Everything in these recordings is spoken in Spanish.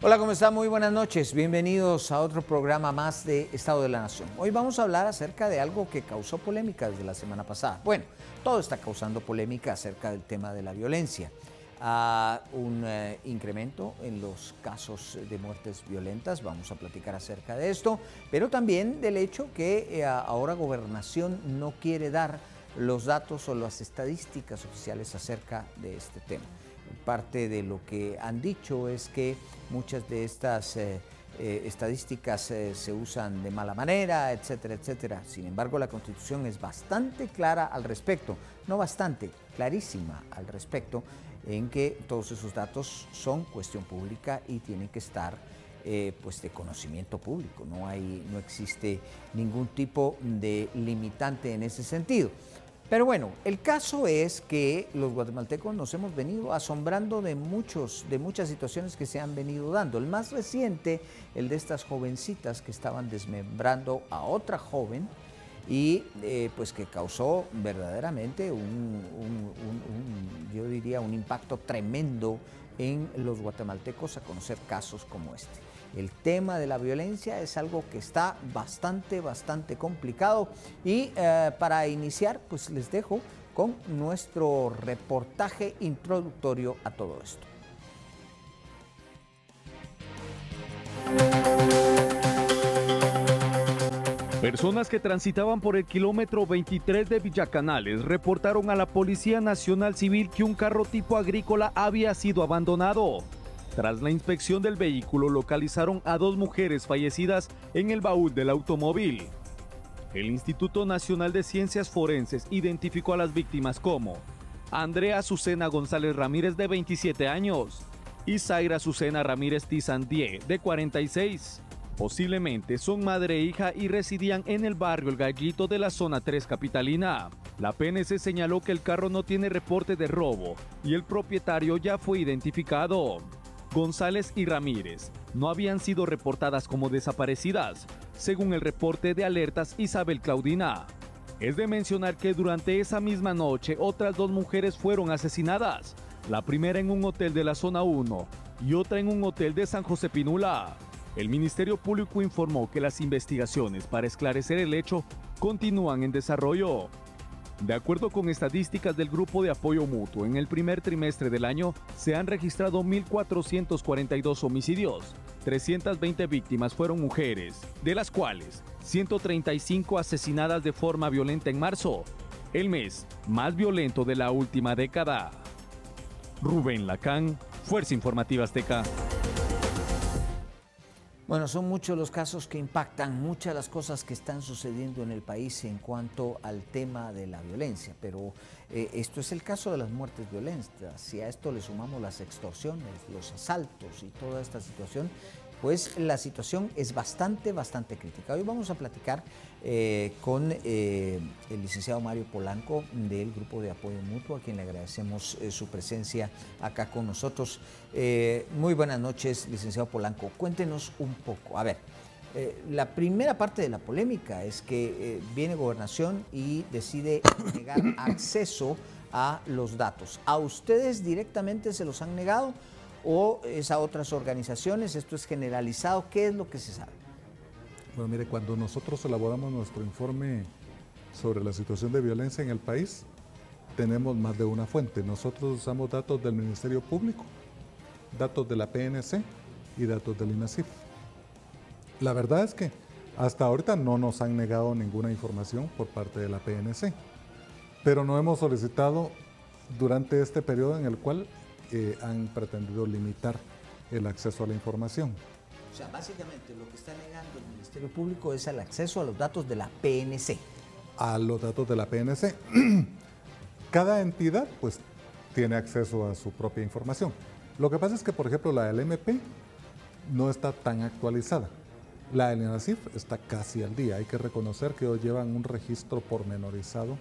Hola, ¿cómo están? Muy buenas noches. Bienvenidos a otro programa más de Estado de la Nación. Hoy vamos a hablar acerca de algo que causó polémica desde la semana pasada. Bueno, todo está causando polémica acerca del tema de la violencia. Un incremento en los casos de muertes violentas, vamos a platicar acerca de esto, pero también del hecho que ahora Gobernación no quiere dar los datos o las estadísticas oficiales acerca de este tema. Parte de lo que han dicho es que muchas de estas estadísticas se usan de mala manera, etcétera, etcétera. Sin embargo, la Constitución es bastante clara al respecto, no bastante, clarísima al respecto, en que todos esos datos son cuestión pública y tienen que estar pues de conocimiento público. No existe ningún tipo de limitante en ese sentido. Pero bueno, el caso es que los guatemaltecos nos hemos venido asombrando de muchas situaciones que se han venido dando. El más reciente, el de estas jovencitas que estaban desmembrando a otra joven y pues que causó verdaderamente yo diría, un impacto tremendo en los guatemaltecos a conocer casos como este. El tema de la violencia es algo que está bastante complicado y para iniciar pues les dejo con nuestro reportaje introductorio a todo esto. Personas que transitaban por el kilómetro 23 de Villacanales reportaron a la Policía Nacional Civil que un carro tipo agrícola había sido abandonado. Tras la inspección del vehículo, localizaron a dos mujeres fallecidas en el baúl del automóvil. El Instituto Nacional de Ciencias Forenses identificó a las víctimas como Andrea Azucena González Ramírez, de 27 años, y Zaira Azucena Ramírez Tizandie, de 46. Posiblemente son madre e hija y residían en el barrio El Gallito de la zona 3 capitalina. La PNC señaló que el carro no tiene reporte de robo y el propietario ya fue identificado. González y Ramírez no habían sido reportadas como desaparecidas, según el reporte de Alertas Isabel Claudina. Es de mencionar que durante esa misma noche otras dos mujeres fueron asesinadas, la primera en un hotel de la zona 1 y otra en un hotel de San José Pinula. El Ministerio Público informó que las investigaciones para esclarecer el hecho continúan en desarrollo. De acuerdo con estadísticas del Grupo de Apoyo Mutuo, en el primer trimestre del año se han registrado 1.442 homicidios, 320 víctimas fueron mujeres, de las cuales 135 asesinadas de forma violenta en marzo, el mes más violento de la última década. Rubén Lacán, Fuerza Informativa Azteca. Bueno, son muchos los casos que impactan, muchas las cosas que están sucediendo en el país en cuanto al tema de la violencia, pero esto es el caso de las muertes violentas. Si a esto le sumamos las extorsiones, los asaltos y toda esta situación, pues la situación es bastante crítica. Hoy vamos a platicar con el licenciado Mario Polanco del Grupo de Apoyo Mutuo, a quien le agradecemos su presencia acá con nosotros. Muy buenas noches, licenciado Polanco. Cuéntenos un poco. A ver, la primera parte de la polémica es que viene Gobernación y decide negar acceso a los datos. ¿A ustedes directamente se los han negado o es a otras organizaciones? ¿Esto es generalizado? ¿Qué es lo que se sabe? Bueno, mire, cuando nosotros elaboramos nuestro informe sobre la situación de violencia en el país, tenemos más de una fuente. Nosotros usamos datos del Ministerio Público, datos de la PNC y datos del INASIF. La verdad es que hasta ahorita no nos han negado ninguna información por parte de la PNC, pero no hemos solicitado durante este periodo en el cual han pretendido limitar el acceso a la información. O sea, básicamente lo que está negando el Ministerio Público es el acceso a los datos de la PNC. A los datos de la PNC. Cada entidad pues tiene acceso a su propia información. Lo que pasa es que, por ejemplo, la del MP no está tan actualizada. La del INASIF está casi al día. Hay que reconocer que ellos llevan un registro pormenorizado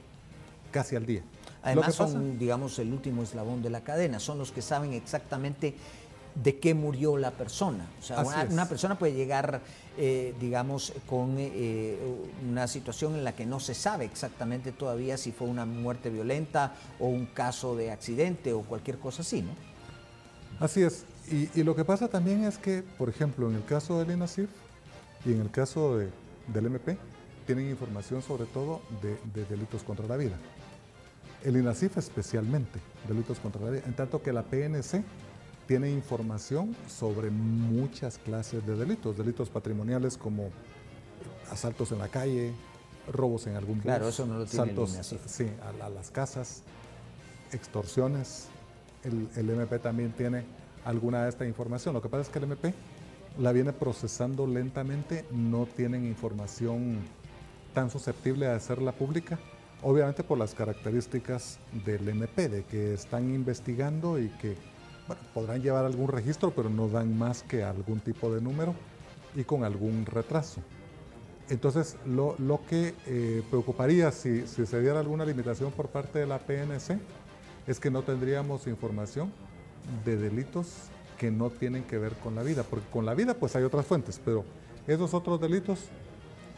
casi al día. Además son, digamos, el último eslabón de la cadena. Son los que saben exactamente de qué murió la persona. O sea, una persona puede llegar, digamos, con una situación en la que no se sabe exactamente todavía si fue una muerte violenta o un caso de accidente o cualquier cosa así, ¿no? Así es. Y lo que pasa también es que, por ejemplo, en el caso del INASIF y en el caso del MP, tienen información sobre todo de delitos contra la vida. El INASIF especialmente, delitos contra la vida, en tanto que la PNC tiene información sobre muchas clases de delitos patrimoniales como asaltos en la calle, robos en algún bus, claro, eso no lo tiene saltos, el INASIF. sí, a las casas, extorsiones. El MP también tiene alguna de esta información. Lo que pasa es que el MP la viene procesando lentamente, no tienen información tan susceptible de hacerla pública, obviamente por las características del MP, de que están investigando y que bueno, podrán llevar algún registro, pero no dan más que algún tipo de número y con algún retraso. Entonces, lo que preocuparía si se diera alguna limitación por parte de la PNC es que no tendríamos información de delitos que no tienen que ver con la vida, porque con la vida pues hay otras fuentes, pero esos otros delitos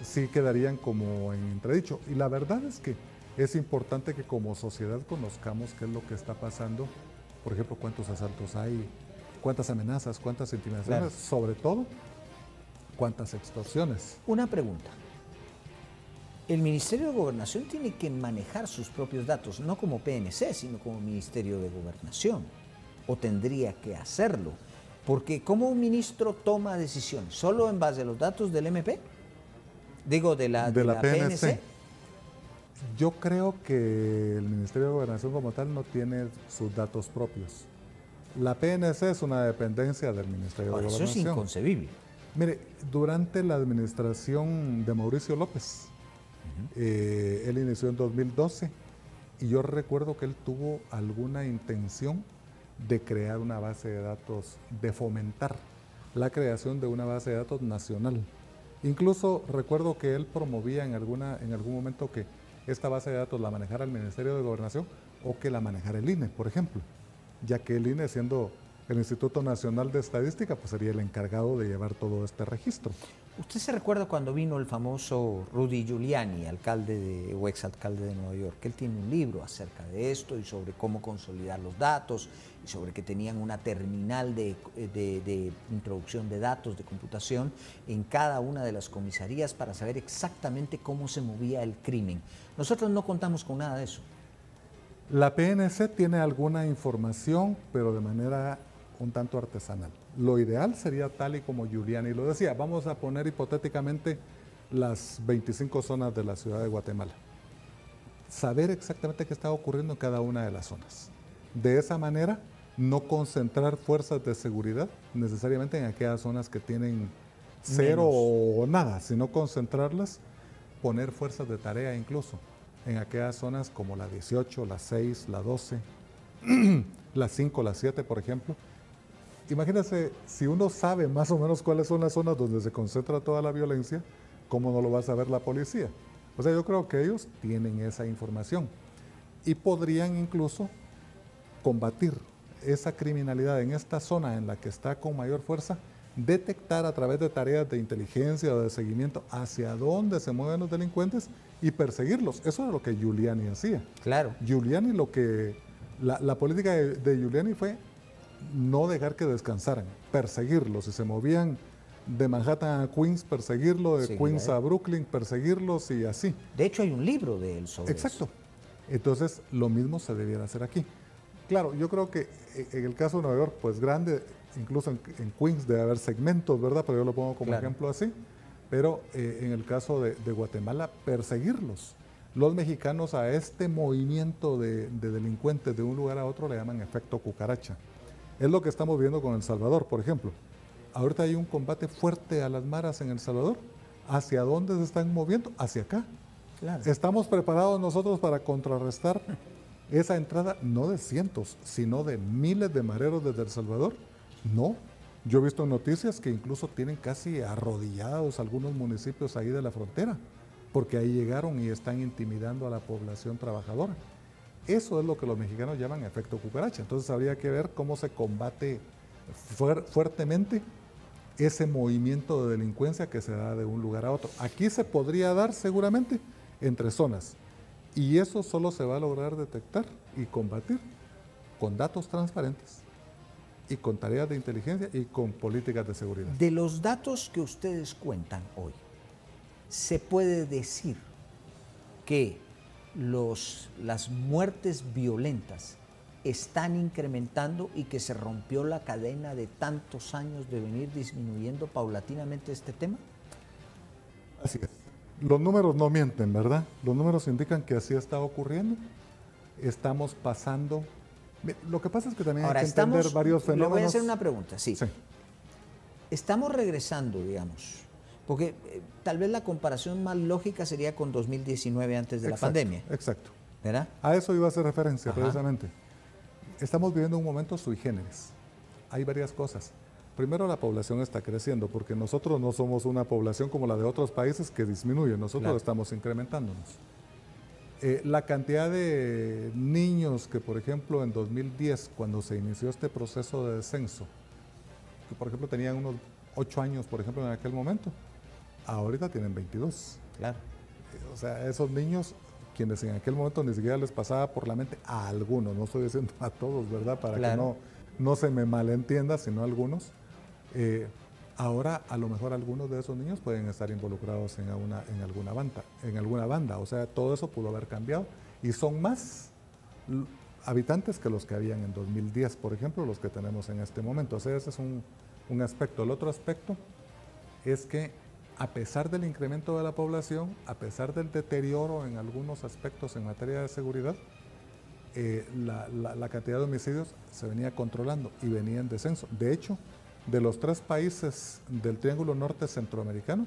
sí quedarían como en entredicho. Y la verdad es que es importante que como sociedad conozcamos qué es lo que está pasando, por ejemplo, cuántos asaltos hay, cuántas amenazas, cuántas intimidaciones, claro, sobre todo, cuántas extorsiones. Una pregunta. El Ministerio de Gobernación tiene que manejar sus propios datos, no como PNC, sino como Ministerio de Gobernación, o tendría que hacerlo, porque ¿cómo un ministro toma decisiones? ¿Solo en base a los datos del MP? Digo, de la PNC. Yo creo que el Ministerio de Gobernación como tal no tiene sus datos propios. La PNC es una dependencia del Ministerio de Gobernación. Eso es inconcebible. Mire, durante la administración de Mauricio López, él inició en 2012 y yo recuerdo que él tuvo alguna intención de crear una base de datos, de fomentar la creación de una base de datos nacional. Incluso recuerdo que él promovía en algún momento que esta base de datos la manejara el Ministerio de Gobernación o que la manejara el INE, por ejemplo, ya que el INE, siendo el Instituto Nacional de Estadística, pues sería el encargado de llevar todo este registro. ¿Usted se recuerda cuando vino el famoso Rudy Giuliani, o exalcalde de Nueva York? Que él tiene un libro acerca de esto y sobre cómo consolidar los datos y sobre que tenían una terminal de introducción de datos, de computación en cada una de las comisarías para saber exactamente cómo se movía el crimen. Nosotros no contamos con nada de eso. La PNC tiene alguna información, pero de manera un tanto artesanal. Lo ideal sería tal y como Giuliani lo decía. Vamos a poner hipotéticamente las 25 zonas de la ciudad de Guatemala. Saber exactamente qué está ocurriendo en cada una de las zonas. De esa manera, no concentrar fuerzas de seguridad necesariamente en aquellas zonas que tienen cero o nada, sino concentrarlas, poner fuerzas de tarea incluso en aquellas zonas como la 18, la 6, la 12, la 5, la 7, por ejemplo. Imagínense, si uno sabe más o menos cuáles son las zonas donde se concentra toda la violencia, ¿cómo no lo va a saber la policía? O sea, yo creo que ellos tienen esa información y podrían incluso combatir esa criminalidad en esta zona en la que está con mayor fuerza, detectar a través de tareas de inteligencia o de seguimiento hacia dónde se mueven los delincuentes y perseguirlos. Eso es lo que Giuliani hacía. Claro. Giuliani, la política de Giuliani fue no dejar que descansaran, perseguirlos. Si se movían de Manhattan a Queens, perseguirlo, de Queens a Brooklyn, perseguirlos y así. De hecho, hay un libro de él sobre eso. Exacto. Entonces, lo mismo se debiera hacer aquí. Claro, yo creo que en el caso de Nueva York, pues grande, incluso en Queens debe haber segmentos, ¿verdad? Pero yo lo pongo como ejemplo así. Pero en el caso de Guatemala, perseguirlos. Los mexicanos a este movimiento de delincuentes de un lugar a otro le llaman efecto cucaracha. Es lo que estamos viendo con El Salvador, por ejemplo. Ahorita hay un combate fuerte a las maras en El Salvador. ¿Hacia dónde se están moviendo? Hacia acá. Claro. ¿Estamos preparados nosotros para contrarrestar esa entrada, no de cientos, sino de miles de mareros desde El Salvador? No. Yo he visto noticias que incluso tienen casi arrodillados algunos municipios ahí de la frontera, porque ahí llegaron y están intimidando a la población trabajadora. Eso es lo que los mexicanos llaman efecto cucaracha. Entonces habría que ver cómo se combate fuertemente ese movimiento de delincuencia que se da de un lugar a otro. Aquí se podría dar seguramente entre zonas, y eso solo se va a lograr detectar y combatir con datos transparentes. y con tareas de inteligencia y con políticas de seguridad. De los datos que ustedes cuentan hoy, ¿se puede decir que las muertes violentas están incrementando y que se rompió la cadena de tantos años de venir disminuyendo paulatinamente este tema? Así es. Los números no mienten, ¿verdad? Los números indican que así está ocurriendo. Estamos pasando... Lo que pasa es que también Ahora, hay que entender varios fenómenos. Le voy a hacer una pregunta, sí. Sí. Estamos regresando, digamos, porque tal vez la comparación más lógica sería con 2019 antes de la pandemia. Exacto. ¿Verdad? A eso iba a hacer referencia, Ajá. precisamente. Estamos viviendo un momento sui generis. Hay varias cosas. Primero, la población está creciendo, porque nosotros no somos una población como la de otros países que disminuye, nosotros estamos incrementándonos. La cantidad de niños que, por ejemplo, en 2010, cuando se inició este proceso de descenso, que por ejemplo tenían unos 8 años, por ejemplo, en aquel momento, ahorita tienen 22. Claro. O sea, esos niños, quienes en aquel momento ni siquiera les pasaba por la mente, a algunos, no estoy diciendo a todos, ¿verdad? Para que no se me malentienda, sino a algunos. Ahora, a lo mejor algunos de esos niños pueden estar involucrados en alguna banda. O sea, todo eso pudo haber cambiado y son más habitantes que los que habían en 2010, por ejemplo, los que tenemos en este momento. O sea, ese es un aspecto. El otro aspecto es que a pesar del incremento de la población, a pesar del deterioro en algunos aspectos en materia de seguridad, la cantidad de homicidios se venía controlando y venía en descenso. De hecho, de los 3 países del Triángulo Norte Centroamericano,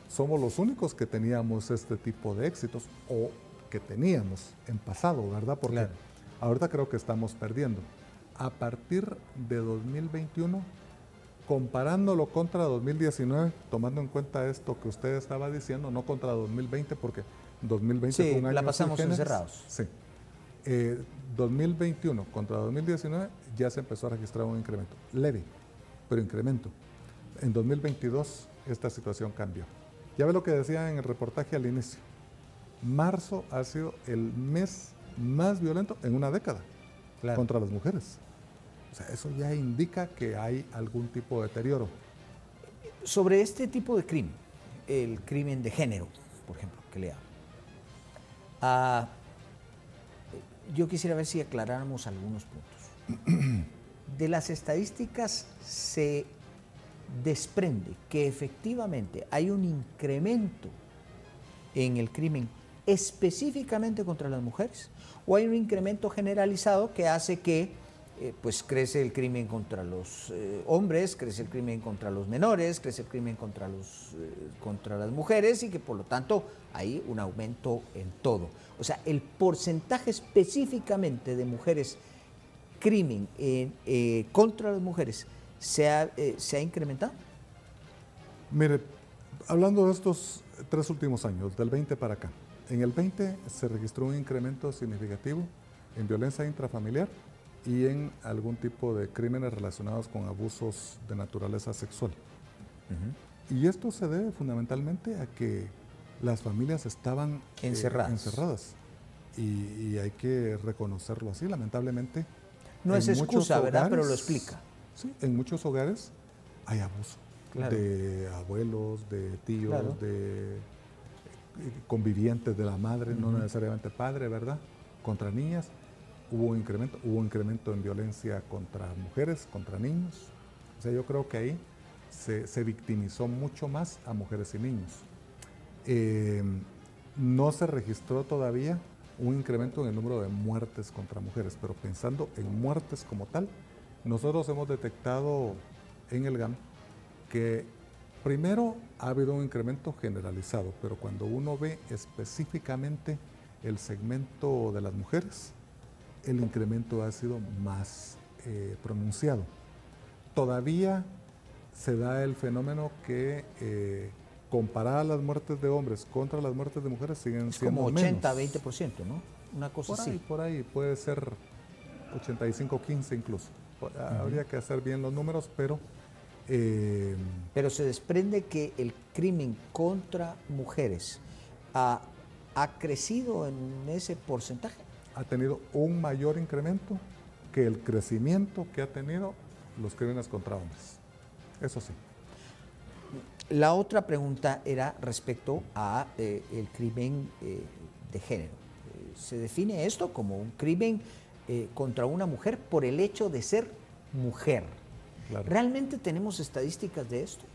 somos los únicos que teníamos este tipo de éxitos, o que teníamos en pasado, ¿verdad? Porque ahorita creo que estamos perdiendo. A partir de 2021, comparándolo contra 2019, tomando en cuenta esto que usted estaba diciendo, no contra 2020, porque 2020 fue un año la pasamos sui generis. encerrados. Sí. 2021 contra 2019 ya se empezó a registrar un incremento, leve, pero incremento. En 2022 esta situación cambió. Ya ve lo que decía en el reportaje al inicio. Marzo ha sido el mes más violento en una década contra las mujeres. O sea, eso ya indica que hay algún tipo de deterioro. Sobre este tipo de crimen, el crimen de género, por ejemplo, que le hablo, yo quisiera ver si aclaráramos algunos puntos. De las estadísticas se desprende que efectivamente hay un incremento en el crimen específicamente contra las mujeres, o hay un incremento generalizado que hace que pues crece el crimen contra los hombres, crece el crimen contra los menores, crece el crimen contra las mujeres, y que por lo tanto hay un aumento en todo. O sea, el porcentaje específicamente de mujeres, crimen contra las mujeres, ¿se ha incrementado? Mire, hablando de estos 3 últimos años, del 20 para acá, en el 20 se registró un incremento significativo en violencia intrafamiliar y en algún tipo de crímenes relacionados con abusos de naturaleza sexual. Y esto se debe fundamentalmente a que las familias estaban encerradas. Y hay que reconocerlo así, lamentablemente. No es excusa, ¿verdad? Pero lo explica. Sí, en muchos hogares hay abuso de abuelos, de tíos, de convivientes de la madre, no necesariamente padre, ¿verdad? Contra niñas. Hubo incremento en violencia contra mujeres, contra niños. O sea, yo creo que ahí se victimizó mucho más a mujeres y niños. No se registró todavía un incremento en el número de muertes contra mujeres, pero pensando en muertes como tal, nosotros hemos detectado en el GAM que primero ha habido un incremento generalizado, pero cuando uno ve específicamente el segmento de las mujeres, el incremento ha sido más pronunciado. Todavía se da el fenómeno que comparadas las muertes de hombres contra las muertes de mujeres siguen siendo como 80, menos. 20%, ¿no? Una cosa así. Por ahí puede ser 85-15 incluso. Habría que hacer bien los números, pero... pero se desprende que el crimen contra mujeres ha crecido en ese porcentaje. Ha tenido un mayor incremento que el crecimiento que ha tenido los crímenes contra hombres. Eso sí. La otra pregunta era respecto a el crimen de género. Se define esto como un crimen contra una mujer por el hecho de ser mujer. Claro. ¿Realmente tenemos estadísticas de esto?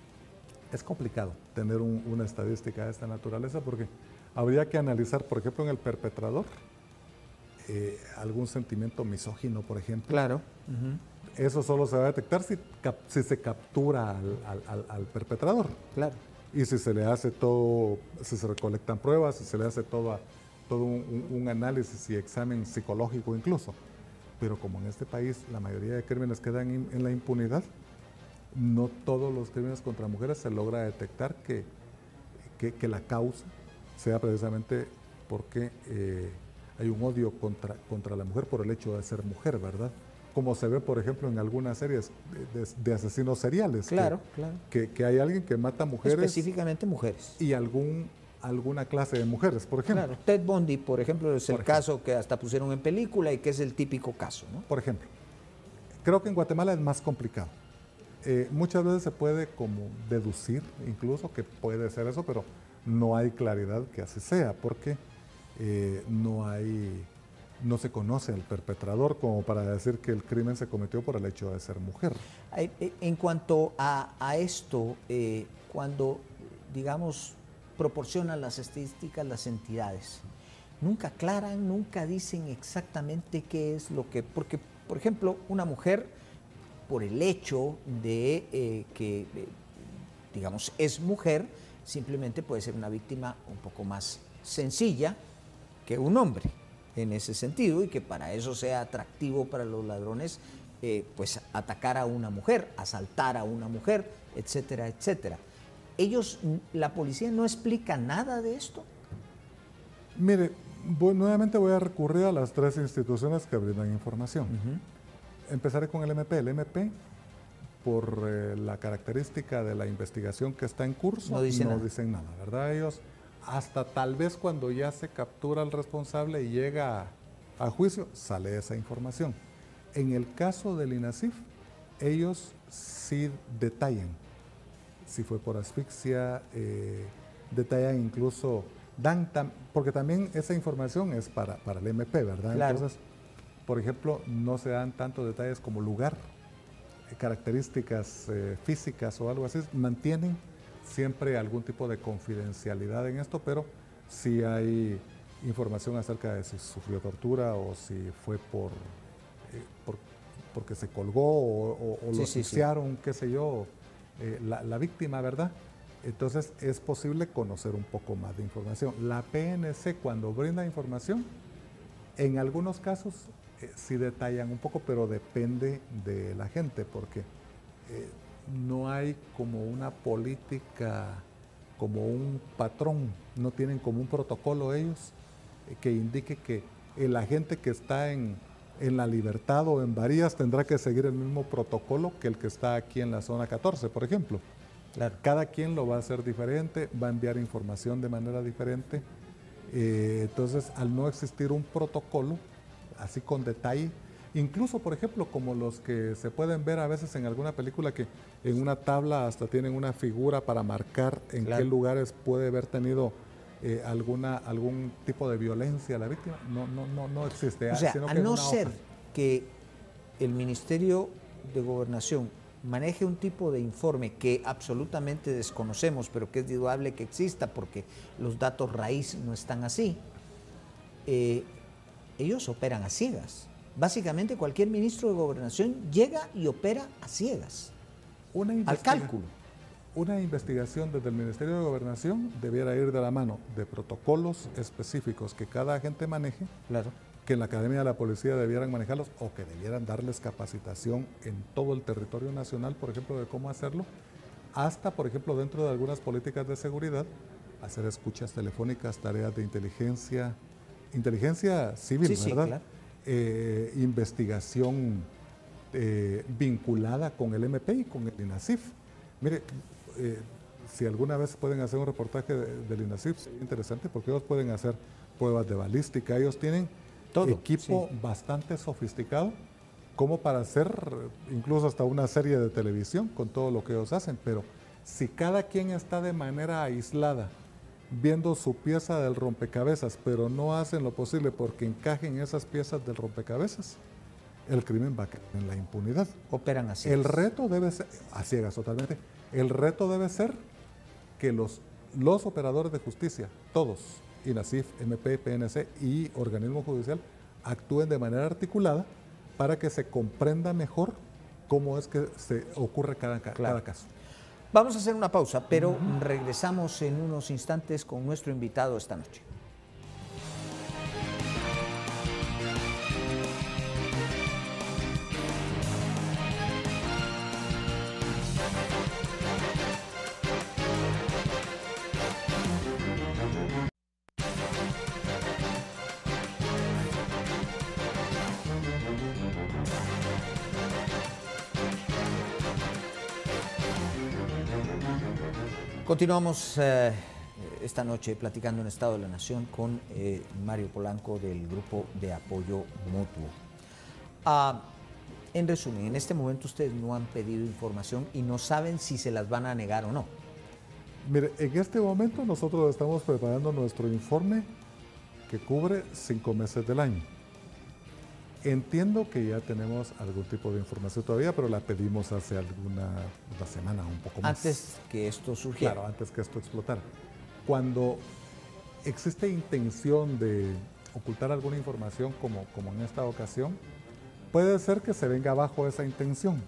Es complicado tener una estadística de esta naturaleza porque habría que analizar, por ejemplo, en el perpetrador, algún sentimiento misógino, por ejemplo. Claro. Eso solo se va a detectar si se captura al perpetrador. Claro. Y si se le hace todo, si se recolectan pruebas, si se le hace todo un análisis y examen psicológico incluso. Pero como en este país la mayoría de crímenes quedan en la impunidad, no todos los crímenes contra mujeres se logra detectar que la causa sea precisamente porque hay un odio contra la mujer por el hecho de ser mujer, ¿verdad? Como se ve, por ejemplo, en algunas series de asesinos seriales. Claro, claro. Que hay alguien que mata mujeres. Específicamente mujeres. Y alguna clase de mujeres, por ejemplo. Claro, Ted Bundy, por ejemplo, es el caso que hasta pusieron en película y que es el típico caso, ¿no? Por ejemplo, creo que en Guatemala es más complicado. Muchas veces se puede como deducir incluso que puede ser eso, pero no hay claridad que así sea, porque no se conoce al perpetrador como para decir que el crimen se cometió por el hecho de ser mujer. En cuanto a esto, cuando, digamos, proporcionan las estadísticas las entidades, nunca aclaran, nunca dicen exactamente qué es lo que... Porque, por ejemplo, una mujer, por el hecho de que, digamos, es mujer, simplemente puede ser una víctima un poco más sencilla que un hombre en ese sentido, y que para eso sea atractivo para los ladrones, pues atacar a una mujer, asaltar a una mujer, etcétera, etcétera. La policía no explica nada de esto. Mire, nuevamente voy a recurrir a las tres instituciones que brindan información. Empezaré con el MP. El MP, por la característica de la investigación que está en curso, no dicen nada, ¿verdad? Ellos, hasta tal vez cuando ya se captura al responsable y llega a juicio, sale esa información. En el caso del INASIF, ellos sí detallan si fue por asfixia, detallan incluso, porque también esa información es para el MP, ¿verdad? Claro. Entonces, por ejemplo, no se dan tantos detalles como lugar, características físicas o algo así, mantienen siempre algún tipo de confidencialidad en esto, pero sí hay información acerca de si sufrió tortura o si fue porque se colgó o lo asfixiaron, qué sé yo, la víctima, ¿verdad? Entonces es posible conocer un poco más de información. La PNC, cuando brinda información, en algunos casos sí detallan un poco, pero depende de la gente, porque no hay como una política, como un patrón, no tienen como un protocolo ellos que indique que el agente que está en la Libertad o en Varías tendrá que seguir el mismo protocolo que el que está aquí en la zona 14, por ejemplo. Claro. Cada quien lo va a hacer diferente, va a enviar información de manera diferente. Entonces, al no existir un protocolo, así con detalle, incluso, por ejemplo, como los que se pueden ver a veces en alguna película, que en una tabla hasta tienen una figura para marcar en qué lugares puede haber tenido algún tipo de violencia a la víctima, no existe. O sea, a no ser que el Ministerio de Gobernación maneje un tipo de informe que absolutamente desconocemos, pero que es dudable que exista porque los datos raíz no están así, ellos operan a ciegas. Básicamente cualquier ministro de Gobernación llega y opera a ciegas, al cálculo. Una investigación desde el Ministerio de Gobernación debiera ir de la mano de protocolos específicos que cada agente maneje, que en la Academia de la Policía debieran manejarlos o que debieran darles capacitación en todo el territorio nacional, por ejemplo, de cómo hacerlo, hasta, por ejemplo, dentro de algunas políticas de seguridad, hacer escuchas telefónicas, tareas de inteligencia civil, ¿verdad? Claro. Investigación vinculada con el MP y con el INASIF. Mire, si alguna vez pueden hacer un reportaje del INASIF, sería interesante porque ellos pueden hacer pruebas de balística, ellos tienen todo, equipo bastante sofisticado como para hacer incluso hasta una serie de televisión con todo lo que ellos hacen, pero si cada quien está de manera aislada, viendo su pieza del rompecabezas, pero no hacen lo posible porque encajen esas piezas del rompecabezas, el crimen va a caer en la impunidad. Operan así. El reto debe ser, a ciegas totalmente, el reto debe ser que los operadores de justicia, todos, INASIF, MP, PNC y organismo judicial, actúen de manera articulada para que se comprenda mejor cómo es que se ocurre cada caso. Vamos a hacer una pausa, pero regresamos en unos instantes con nuestro invitado esta noche. Continuamos esta noche platicando en Estado de la Nación con Mario Polanco del Grupo de Apoyo Mutuo. En resumen, en este momento ustedes no han pedido información y no saben si se las van a negar o no. Mire, en este momento nosotros estamos preparando nuestro informe que cubre 5 meses del año. Entiendo que ya tenemos algún tipo de información todavía, pero la pedimos hace una semana, un poco más. Antes que esto surgiera. Claro, antes que esto explotara. Cuando existe intención de ocultar alguna información, como en esta ocasión, puede ser que se venga abajo esa intención,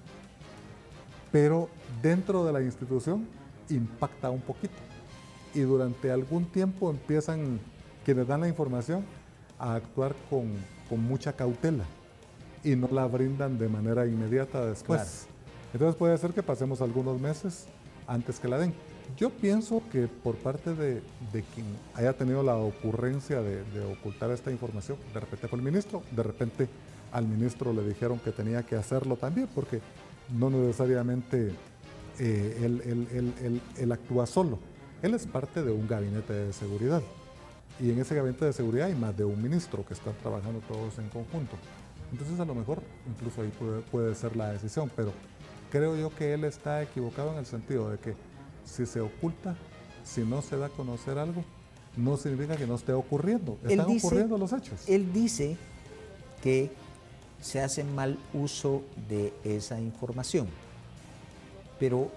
pero dentro de la institución impacta un poquito. Y durante algún tiempo empiezan quienes dan la información a actuar con mucha cautela y no la brindan de manera inmediata después. Claro. Entonces puede ser que pasemos algunos meses antes que la den. Yo pienso que por parte de quien haya tenido la ocurrencia de ocultar esta información, de repente fue el ministro, de repente al ministro le dijeron que tenía que hacerlo también, porque no necesariamente él actúa solo. Él es parte de un gabinete de seguridad. Y en ese gabinete de seguridad hay más de un ministro que están trabajando todos en conjunto. Entonces a lo mejor incluso ahí puede ser la decisión, pero creo yo que él está equivocado en el sentido de que si se oculta, si no se da a conocer algo, no significa que no esté ocurriendo. Están ocurriendo los hechos. Él dice que se hace mal uso de esa información, pero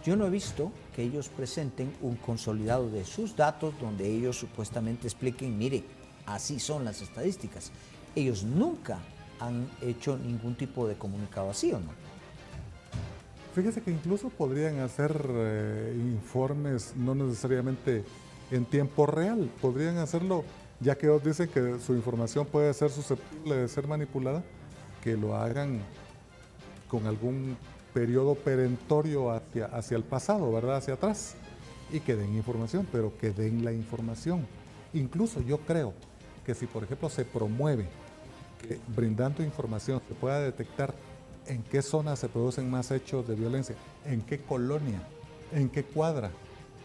yo no he visto que ellos presenten un consolidado de sus datos donde ellos supuestamente expliquen, mire, así son las estadísticas. Ellos nunca han hecho ningún tipo de comunicado así, ¿o no? Fíjese que incluso podrían hacer informes no necesariamente en tiempo real, podrían hacerlo, ya que ellos dicen que su información puede ser susceptible de ser manipulada, que lo hagan con algún periodo perentorio hacia el pasado, ¿verdad? Hacia atrás, y que den información, pero que den la información. Incluso yo creo que si, por ejemplo, se promueve que brindando información se pueda detectar en qué zonas se producen más hechos de violencia, en qué colonia, en qué cuadra,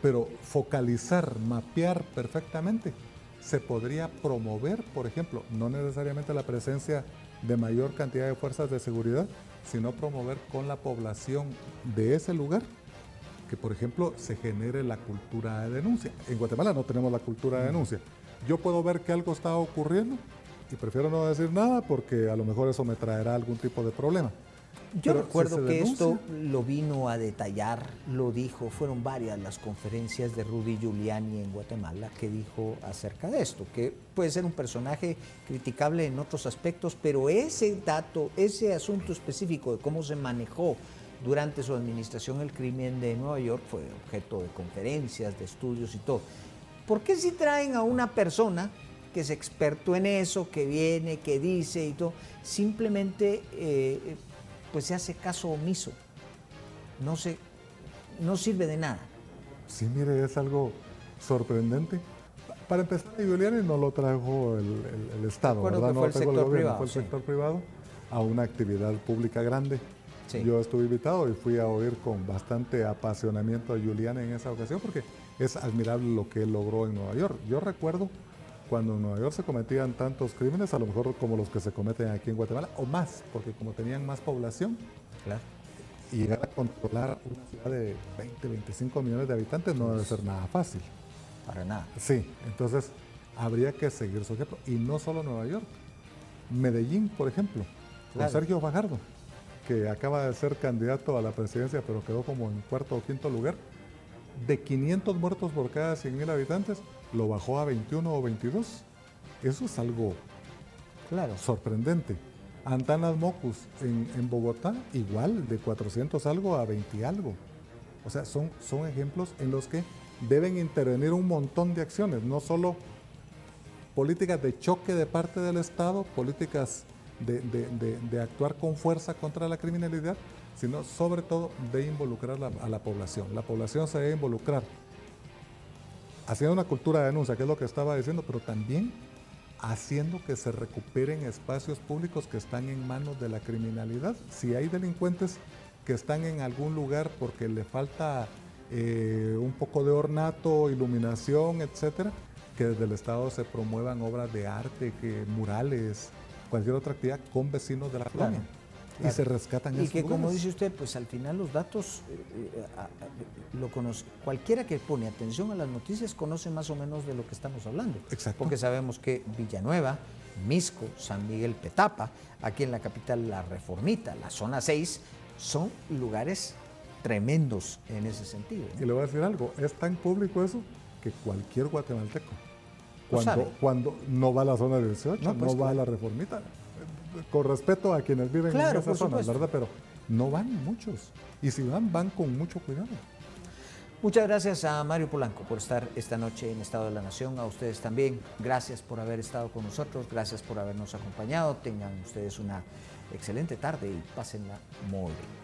pero focalizar, mapear perfectamente, se podría promover, por ejemplo, no necesariamente la presencia de mayor cantidad de fuerzas de seguridad, sino promover con la población de ese lugar que, por ejemplo, se genere la cultura de denuncia. En Guatemala no tenemos la cultura de denuncia. Yo puedo ver que algo está ocurriendo y prefiero no decir nada porque a lo mejor eso me traerá algún tipo de problema. Yo recuerdo que esto lo vino a detallar, lo dijo, fueron varias las conferencias de Rudy Giuliani en Guatemala que dijo acerca de esto, que puede ser un personaje criticable en otros aspectos, pero ese dato, ese asunto específico de cómo se manejó durante su administración el crimen de Nueva York fue objeto de conferencias, de estudios y todo. ¿Por qué si traen a una persona que es experto en eso, que viene, que dice y todo, simplemente pues se hace caso omiso? No sirve de nada. Sí, mire, es algo sorprendente. Para empezar, Giuliani no lo trajo el Estado, ¿verdad? Que fue el sector privado. Fue el sector privado a una actividad pública grande. Sí. Yo estuve invitado y fui a oír con bastante apasionamiento a Giuliani en esa ocasión porque es admirable lo que él logró en Nueva York. Yo recuerdo cuando en Nueva York se cometían tantos crímenes, a lo mejor como los que se cometen aquí en Guatemala, o más, porque como tenían más población, Claro. y llegar a controlar una ciudad de 20, 25 millones de habitantes no debe ser nada fácil. Para nada. Sí, entonces habría que seguir su ejemplo. Y no solo Nueva York, Medellín, por ejemplo, con Claro. Sergio Fajardo, que acaba de ser candidato a la presidencia, pero quedó como en cuarto o quinto lugar. De 500 muertos por cada 100,000 habitantes, lo bajó a 21 o 22. Eso es algo Claro. sorprendente. Antanas Mocus en Bogotá, igual, de 400 algo a 20 algo. O sea, son ejemplos en los que deben intervenir un montón de acciones, no solo políticas de choque de parte del Estado, políticas de actuar con fuerza contra la criminalidad, sino sobre todo de involucrar a la población. La población se debe involucrar haciendo una cultura de denuncia, que es lo que estaba diciendo, pero también haciendo que se recuperen espacios públicos que están en manos de la criminalidad. Si hay delincuentes que están en algún lugar porque le falta un poco de ornato, iluminación, etcétera, que desde el Estado se promuevan obras de arte, murales, cualquier otra actividad con vecinos de la colonia. Claro. Y se rescatan Y esos que como lugares. dice usted, pues al final los datos, lo conoce, cualquiera que pone atención a las noticias conoce más o menos de lo que estamos hablando. Exacto. Porque sabemos que Villanueva, Misco, San Miguel Petapa, aquí en la capital La Reformita, la zona 6, son lugares tremendos en ese sentido, ¿no? Y le voy a decir algo, es tan público eso que cualquier guatemalteco, Lo sabe. cuando no va a la zona 18, No, no, pues, va claro. a la Reformita, con respeto a quienes viven Claro, en esa por zona, supuesto. ¿verdad? Pero no van muchos. Y si van con mucho cuidado. Muchas gracias a Mario Polanco por estar esta noche en Estado de la Nación, a ustedes también. Gracias por haber estado con nosotros, gracias por habernos acompañado. Tengan ustedes una excelente tarde y pásenla muy bien.